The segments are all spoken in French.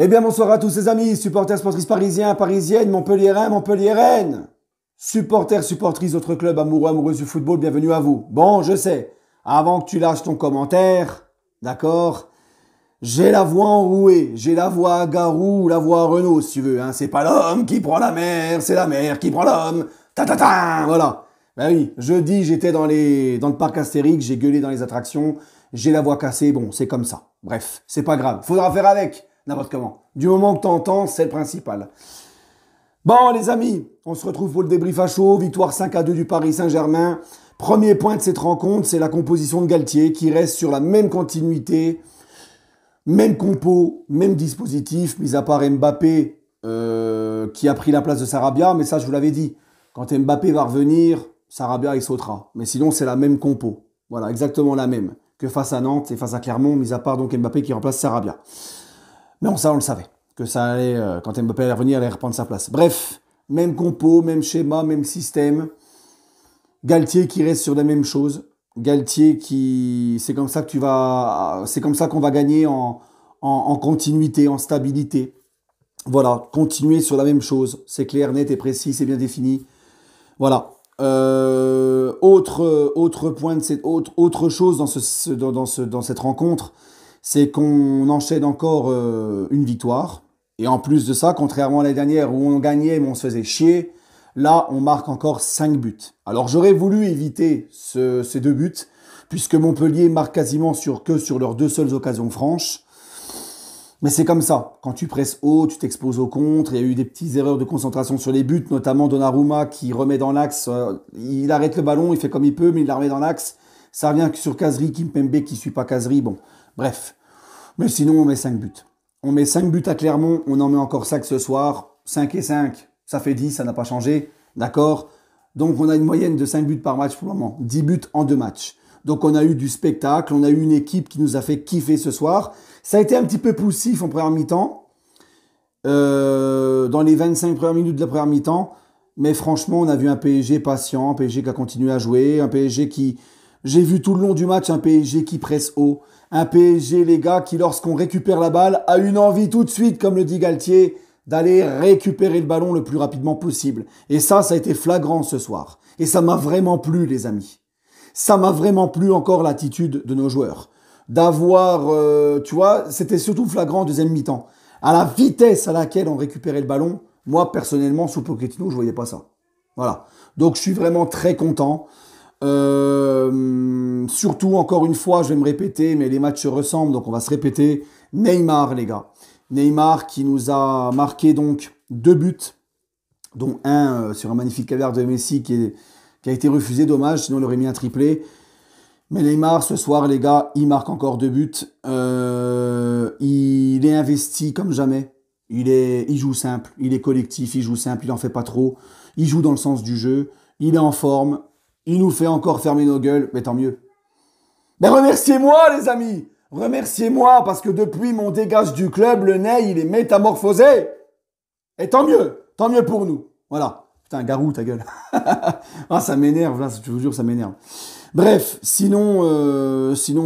Eh bien, bonsoir à tous les amis, supporters, sportrices parisiens, parisiennes, montpelliérains, montpelliéraines, supporters, supportrices d'autres clubs amoureux, amoureuses du football, bienvenue à vous. Bon, je sais, avant que tu lâches ton commentaire, d'accord, j'ai la voix enrouée, j'ai la voix à Garou ou la voix à Renault, si tu veux, hein. C'est pas l'homme qui prend la mer, c'est la mer qui prend l'homme, ta ta ta, voilà. Ben oui, jeudi, j'étais dans le parc Astérix, j'ai gueulé dans les attractions, j'ai la voix cassée, bon, c'est comme ça. Bref, c'est pas grave, faudra faire avec. N'importe comment. Du moment que t'entends, c'est le principal. Bon, les amis, on se retrouve pour le débrief à chaud. Victoire 5-2 du Paris Saint-Germain. Premier point de cette rencontre, c'est la composition de Galtier qui reste sur la même continuité, même compo, même dispositif, mis à part Mbappé qui a pris la place de Sarabia. Mais ça, je vous l'avais dit, quand Mbappé va revenir, Sarabia, il sautera. Mais sinon, c'est la même compo. Voilà, exactement la même que face à Nantes et face à Clermont, mis à part donc Mbappé qui remplace Sarabia. Mais ça, on le savait, que ça allait, quand Mbappé allait revenir, il allait reprendre sa place. Bref, même compo, même schéma, même système. Galtier qui reste sur la même chose. Galtier qui, c'est comme ça qu'on va gagner en continuité, en stabilité. Voilà, continuer sur la même chose. C'est clair, net et précis, c'est bien défini. Voilà. Autre point de autre chose dans cette rencontre, c'est qu'on enchaîne encore une victoire. Et en plus de ça, contrairement à l'année dernière où on gagnait mais on se faisait chier, là on marque encore 5 buts. Alors j'aurais voulu éviter ces 2 buts, puisque Montpellier marque quasiment que sur leurs 2 seules occasions franches. Mais c'est comme ça. Quand tu presses haut, tu t'exposes au contre. Il y a eu des petites erreurs de concentration sur les buts, notamment Donnarumma qui remet dans l'axe. Il arrête le ballon, il fait comme il peut, mais il la remet dans l'axe. Ça revient sur Kazri, Kimpembe qui ne suit pas Kazri. Bon, bref. Mais sinon, on met 5 buts. On met 5 buts à Clermont, on en met encore 5 ce soir. 5 et 5, ça fait 10, ça n'a pas changé. D'accord? Donc, on a une moyenne de 5 buts par match pour le moment. 10 buts en 2 matchs. Donc, on a eu du spectacle, on a eu une équipe qui nous a fait kiffer ce soir. Ça a été un petit peu poussif en première mi-temps. Dans les 25 premières minutes de la première mi-temps. Mais franchement, on a vu un PSG patient, un PSG qui a continué à jouer, un PSG qui... J'ai vu tout le long du match un PSG qui presse haut. Un PSG, les gars, qui lorsqu'on récupère la balle, a une envie tout de suite, comme le dit Galtier, d'aller récupérer le ballon le plus rapidement possible. Et ça a été flagrant ce soir. Et ça m'a vraiment plu, les amis. Ça m'a vraiment plu encore l'attitude de nos joueurs. D'avoir, tu vois, c'était surtout flagrant en deuxième mi-temps. À la vitesse à laquelle on récupérait le ballon, moi, personnellement, sous Pochettino, je voyais pas ça. Voilà. Donc, je suis vraiment très content. Surtout, encore une fois, je vais me répéter, mais les matchs se ressemblent, donc on va se répéter. Neymar, les gars. Neymar qui nous a marqué donc 2 buts, dont un sur un magnifique caverne de Messi qui a été refusé, dommage, sinon il aurait mis un triplé. Mais Neymar, ce soir, les gars, il marque encore 2 buts. Il est investi comme jamais. Il joue simple, il est collectif, il joue simple, il en fait pas trop. Il joue dans le sens du jeu, il est en forme. Il nous fait encore fermer nos gueules, mais tant mieux. Mais remerciez-moi, les amis. Remerciez-moi, parce que depuis mon dégage du club, le Ney, il est métamorphosé. Et tant mieux pour nous. Voilà. Putain, Garou, ta gueule. Ah, ça m'énerve, là, je vous jure, ça m'énerve. Bref, sinon,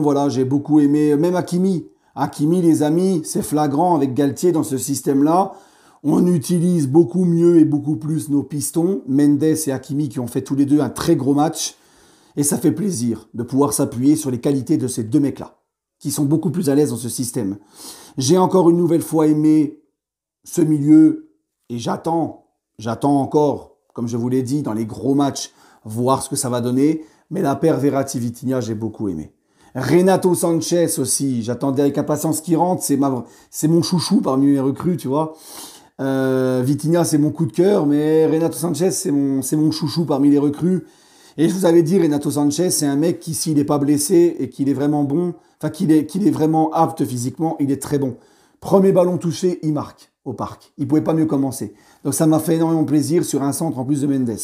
voilà, j'ai beaucoup aimé, même Hakimi. Hakimi, les amis, c'est flagrant avec Galtier dans ce système-là. On utilise beaucoup mieux et beaucoup plus nos pistons, Mendes et Hakimi, qui ont fait tous les deux un très gros match. Et ça fait plaisir de pouvoir s'appuyer sur les qualités de ces 2 mecs-là, qui sont beaucoup plus à l'aise dans ce système. J'ai encore une nouvelle fois aimé ce milieu, et j'attends encore, comme je vous l'ai dit, dans les gros matchs, voir ce que ça va donner. Mais la paire Verratti-Vitinha, j'ai beaucoup aimé. Renato Sanchez aussi, j'attendais avec impatience qu'il rentre, c'est mon chouchou parmi mes recrues, tu vois. Vitinha, c'est mon coup de cœur, mais Renato Sanchez, c'est mon chouchou parmi les recrues. Et je vous avais dit, Renato Sanchez, c'est un mec qui, s'il n'est pas blessé et qu'il est vraiment bon, enfin qu'il est vraiment apte physiquement, il est très bon. Premier ballon touché, il marque au parc. Il pouvait pas mieux commencer. Donc ça m'a fait énormément plaisir sur un centre en plus de Mendes.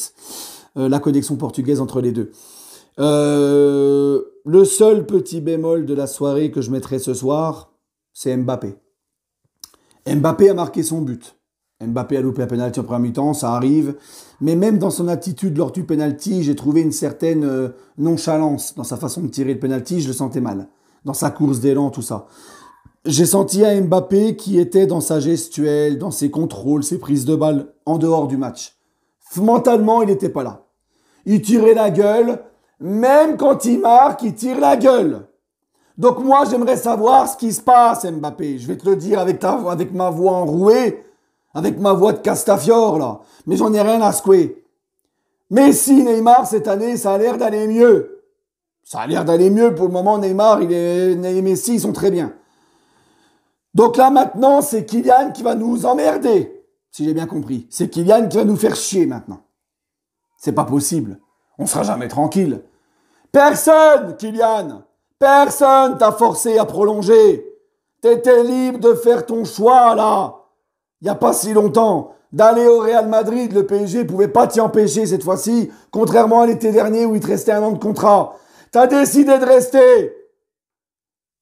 La connexion portugaise entre les deux. Le seul petit bémol de la soirée que je mettrai ce soir, c'est Mbappé. Mbappé a marqué son but. Mbappé a loupé un penalty en première mi-temps, ça arrive. Mais même dans son attitude lors du penalty, j'ai trouvé une certaine nonchalance dans sa façon de tirer le penalty, je le sentais mal. Dans sa course d'élan, tout ça. J'ai senti un Mbappé qui était dans sa gestuelle, dans ses contrôles, ses prises de balles, en dehors du match. Mentalement, il n'était pas là. Il tirait la gueule, même quand il marque, il tire la gueule. Donc moi, j'aimerais savoir ce qui se passe, Mbappé. Je vais te le dire avec ma voix enrouée, avec ma voix de Castafiore, là. Mais j'en ai rien à secouer. Messi, Neymar, cette année, ça a l'air d'aller mieux. Ça a l'air d'aller mieux. Pour le moment, Neymar et Messi, ils sont très bien. Donc là, maintenant, c'est Kylian qui va nous emmerder. Si j'ai bien compris. C'est Kylian qui va nous faire chier, maintenant. C'est pas possible. On sera jamais tranquille. Personne, Kylian. Personne t'a forcé à prolonger. T'étais libre de faire ton choix, là. Il n'y a pas si longtemps. D'aller au Real Madrid, le PSG pouvait pas t'y empêcher cette fois-ci, contrairement à l'été dernier où il te restait 1 an de contrat. T'as décidé de rester.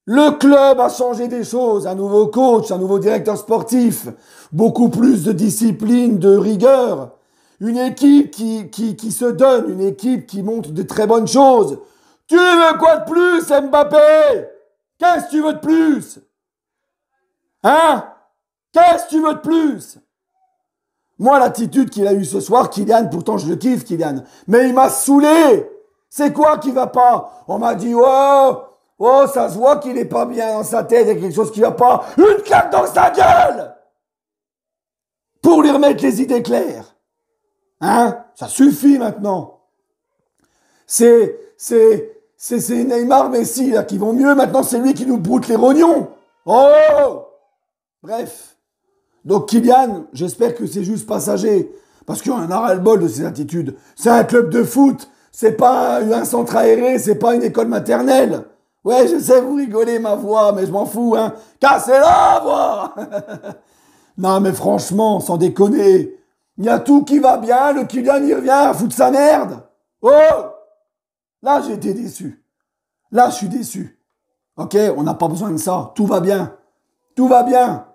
Le club a changé des choses. Un nouveau coach, un nouveau directeur sportif, beaucoup plus de discipline, de rigueur. Une équipe qui se donne, une équipe qui montre de très bonnes choses. Tu veux quoi de plus, Mbappé? Qu'est-ce que tu veux de plus? Hein? Qu'est-ce que tu veux de plus? Moi, l'attitude qu'il a eue ce soir, Kylian, pourtant je le kiffe, Kylian, mais il m'a saoulé. C'est quoi qui va pas? On m'a dit, oh, ça se voit qu'il est pas bien dans sa tête, il y a quelque chose qui va pas. Une claque dans sa gueule! Pour lui remettre les idées claires. Hein? Ça suffit maintenant. C'est Neymar, Messi, là, qui vont mieux. Maintenant, c'est lui qui nous broute les rognons. Oh! Bref. Donc, Kylian, j'espère que c'est juste passager. Parce qu'on en a ras-le-bol de ces attitudes. C'est un club de foot. C'est pas un centre aéré. C'est pas une école maternelle. Ouais, je sais, vous rigolez ma voix, mais je m'en fous, hein. Cassez-la, voix! Non, mais franchement, sans déconner. Il y a tout qui va bien. Le Kylian, il revient à foutre sa merde. Oh! Là, j'ai été déçu. Là, je suis déçu. Ok, on n'a pas besoin de ça. Tout va bien. Tout va bien.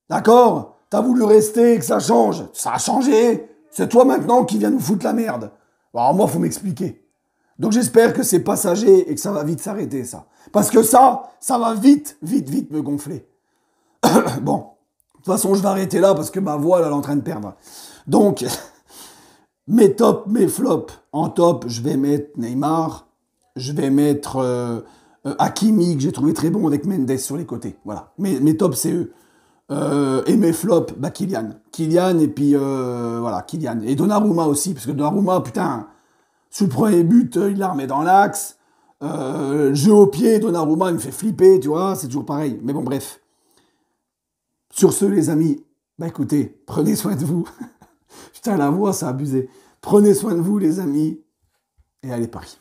D'accord? T'as voulu rester et que ça change. Ça a changé. C'est toi maintenant qui viens nous foutre la merde. Alors moi, faut m'expliquer. Donc j'espère que c'est passager et que ça va vite s'arrêter, ça. Parce que ça va vite me gonfler. Bon. De toute façon, je vais arrêter là parce que ma voix, elle est en train de perdre. Donc... Mes tops, mes flops. En top, je vais mettre Neymar. Je vais mettre Hakimi, que j'ai trouvé très bon avec Mendes sur les côtés. Voilà. Mes tops, c'est eux. Et mes flops, bah Kylian. Kylian, et puis voilà, Kylian. Et Donnarumma aussi, parce que Donnarumma, putain, sous le premier but, il la remet dans l'axe. Jeu au pied, Donnarumma, il me fait flipper, tu vois, c'est toujours pareil. Mais bon, bref. Sur ce, les amis, bah écoutez, prenez soin de vous. Putain, la voix, ça a abusé. Prenez soin de vous, les amis, et allez Paris.